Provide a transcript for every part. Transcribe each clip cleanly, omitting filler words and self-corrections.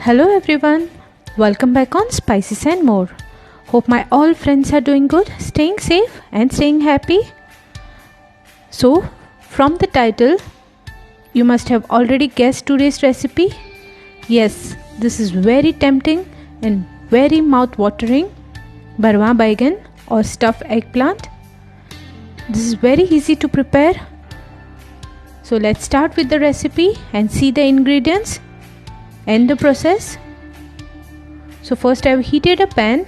Hello everyone, welcome back on Spices and More. Hope my all friends are doing good, staying safe and staying happy. So, from the title, you must have already guessed today's recipe. Yes, this is very tempting and very mouth-watering Bharwa Baigan or stuffed eggplant. This is very easy to prepare. So let's start with the recipe and see the ingredients and the process. So first I have heated a pan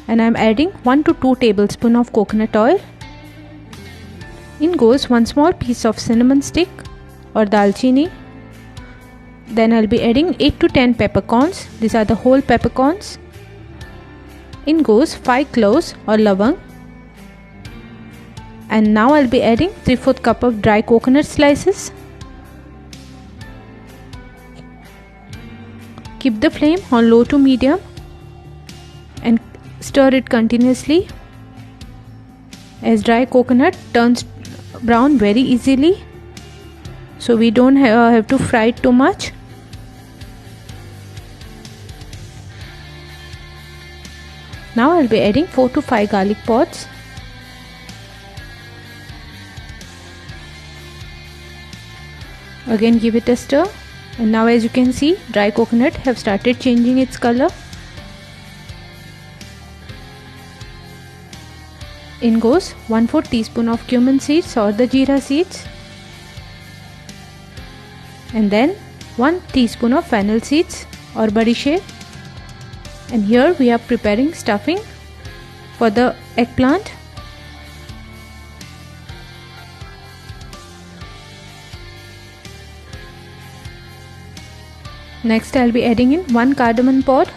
and I am adding 1 to 2 tablespoons of coconut oil. In goes 1 small piece of cinnamon stick or dalchini. Then I'll be adding 8 to 10 peppercorns. These are the whole peppercorns. In goes 5 cloves or lavang. And now I'll be adding 3/4 cup of dry coconut slices. Keep the flame on low to medium and stir it continuously as dry coconut turns brown very easily, so we don't have to fry it too much. Now I'll be adding 4 to 5 garlic pods. Again give it a stir, and now as you can see, dry coconut have started changing its color. In goes 1/4 teaspoon of cumin seeds or the jeera seeds, and then 1 teaspoon of fennel seeds or barishep. And here we are preparing stuffing for the eggplant. Next I'll be adding in 1 cardamom pod,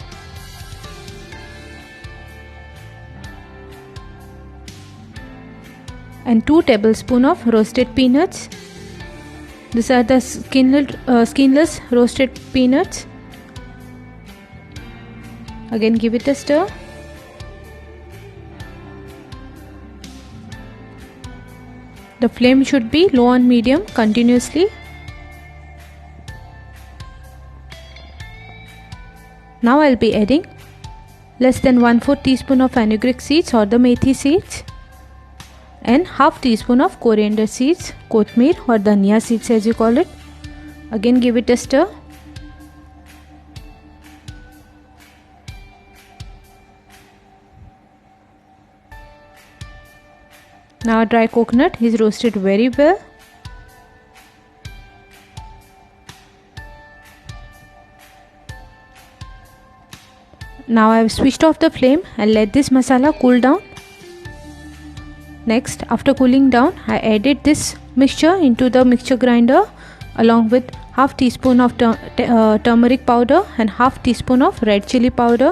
and 2 tablespoons of roasted peanuts. These are the skinless roasted peanuts. Again give it a stir. The flame should be low on medium continuously. Now I'll be adding less than 1/4 teaspoon of fenugreek seeds or the methi seeds, and half teaspoon of coriander seeds, kothmir or dhania seeds as you call it. Again give it a stir. Now dry coconut is roasted very well. Now I have switched off the flame and let this masala cool down. Next, after cooling down, I added this mixture into the mixture grinder along with half teaspoon of turmeric powder and half teaspoon of red chili powder,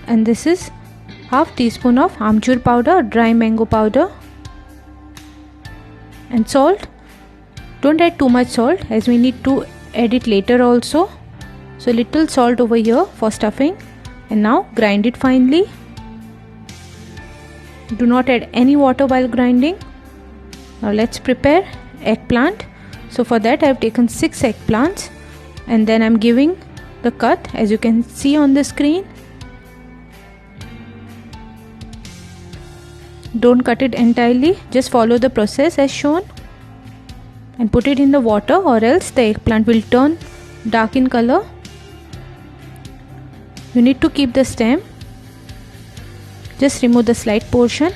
and this is half teaspoon of amchur powder, dry mango powder, and salt. Don't add too much salt as we need to add it later also. So little salt over here for stuffing, and now grind it finely. Do not add any water while grinding. Now let's prepare eggplant. So for that I have taken 6 eggplants, and then I am giving the cut as you can see on the screen. Don't cut it entirely, just follow the process as shown and put it in the water, or else the eggplant will turn dark in color. You need to keep the stem. Just remove the slight portion.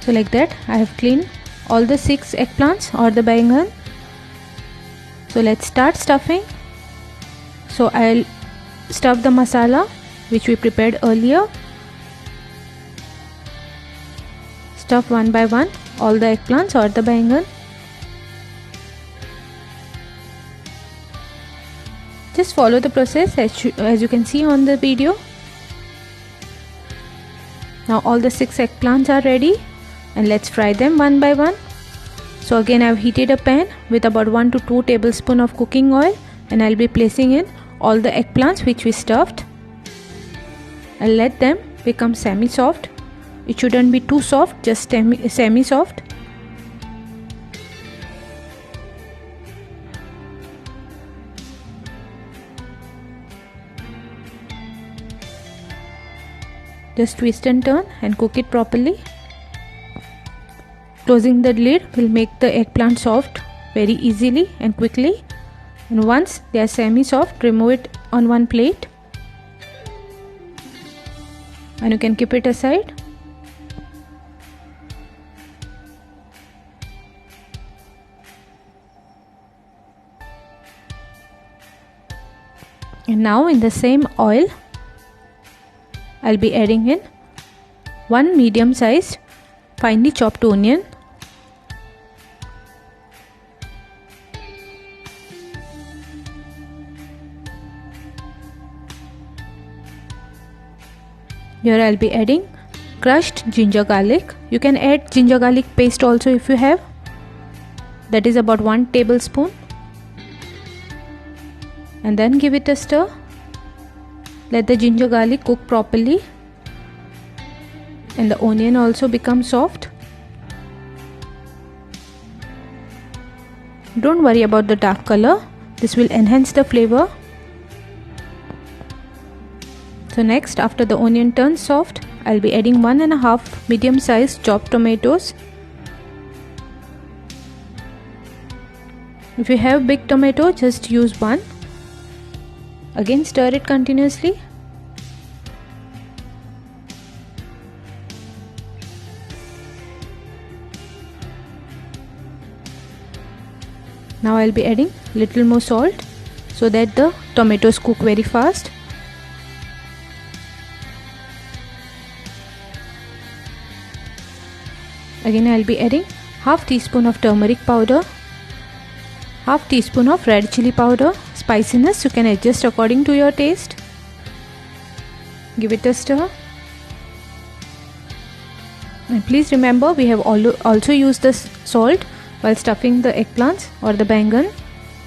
So like that I have cleaned all the 6 eggplants or the baigan. So let's start stuffing. So I'll stuff the masala which we prepared earlier. Stuff one by one all the eggplants or the baigan. Just follow the process as you can see on the video. Now all the 6 eggplants are ready, and let's fry them one by one. So again I have heated a pan with about 1 to 2 tablespoons of cooking oil, and I'll be placing in all the eggplants which we stuffed. and let them become semi-soft. It shouldn't be too soft, just semi-soft. Just twist and turn and cook it properly. Closing the lid will make the eggplant soft very easily and quickly. And once they are semi-soft, remove it on one plate. And you can keep it aside. And now in the same oil, I'll be adding in 1 medium-sized finely chopped onion, here I'll be adding crushed ginger garlic. You can add ginger garlic paste also if you have. That is about 1 tablespoon. And then give it a stir. Let the ginger garlic cook properly and the onion also become soft. Don't worry about the dark color, this will enhance the flavor. So next, after the onion turns soft, I'll be adding 1.5 medium-sized chopped tomatoes. If you have big tomato, just use 1. Again stir it continuously. Now I'll be adding little more salt so that the tomatoes cook very fast. Again I'll be adding half teaspoon of turmeric powder, half teaspoon of red chili powder. Spiciness you can adjust according to your taste. Give it a stir. And please remember, we have also used the salt while stuffing the eggplants or the bangan,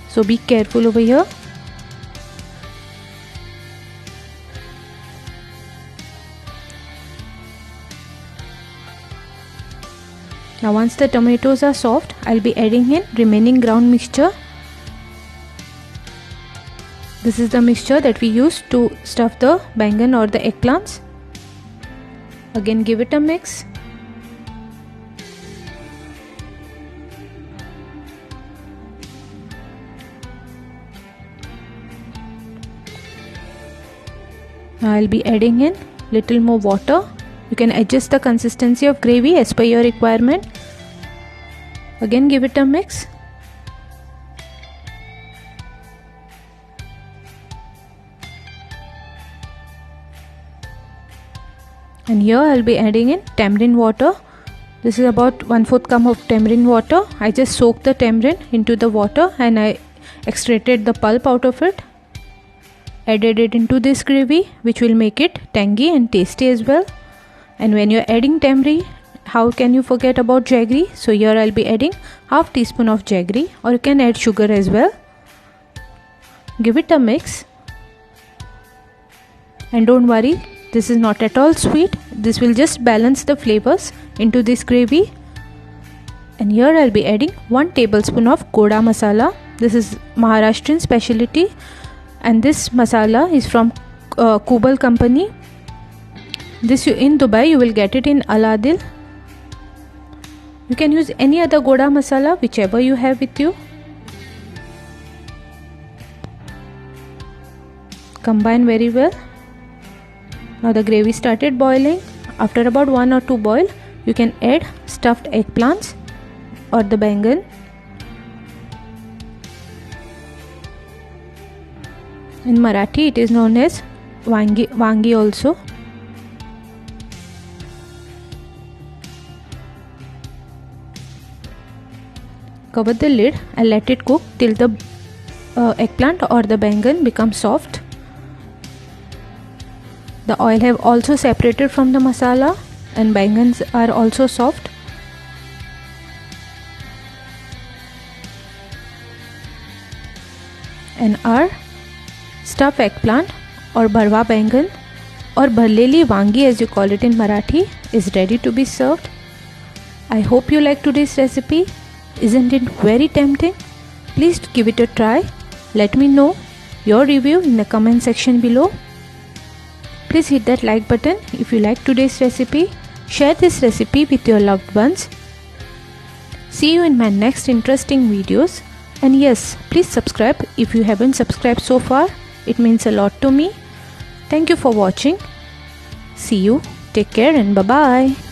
so be careful over here. Now once the tomatoes are soft, I'll be adding in remaining ground mixture. This is the mixture that we use to stuff the bangan or the eggplants. Again give it a mix. Now I'll be adding in little more water. You can adjust the consistency of gravy as per your requirement. Again give it a mix. And here I'll be adding in tamarind water. This is about 1/4 cup of tamarind water. I just soaked the tamarind into the water and I extracted the pulp out of it. Added it into this gravy, which will make it tangy and tasty as well. And when you're adding tamarind, how can you forget about jaggery? So here I'll be adding half teaspoon of jaggery, or you can add sugar as well. Give it a mix. And don't worry, this is not at all sweet. This will just balance the flavors into this gravy. And here I'll be adding 1 tablespoon of goda masala. This is Maharashtrian specialty, and this masala is from Kubal company. This in Dubai you will get it in Aladil. You can use any other goda masala, whichever you have with you. Combine very well. Now the gravy started boiling. After about 1 or 2 boil, you can add stuffed eggplants or the bangan. In Marathi it is known as wangi also. Cover the lid and let it cook till the eggplant or the bangan becomes soft. The oil have also separated from the masala and bangans are also soft. And our stuffed eggplant or bharwa bangan or bharleli wangi as you call it in Marathi is ready to be served. I hope you like today's recipe. Isn't it very tempting? Please give it a try. Let me know your review in the comment section below. Please hit that like button if you like today's recipe. Share this recipe with your loved ones. See you in my next interesting videos. And yes, please subscribe if you haven't subscribed so far. It means a lot to me. Thank you for watching. See you. Take care and bye-bye.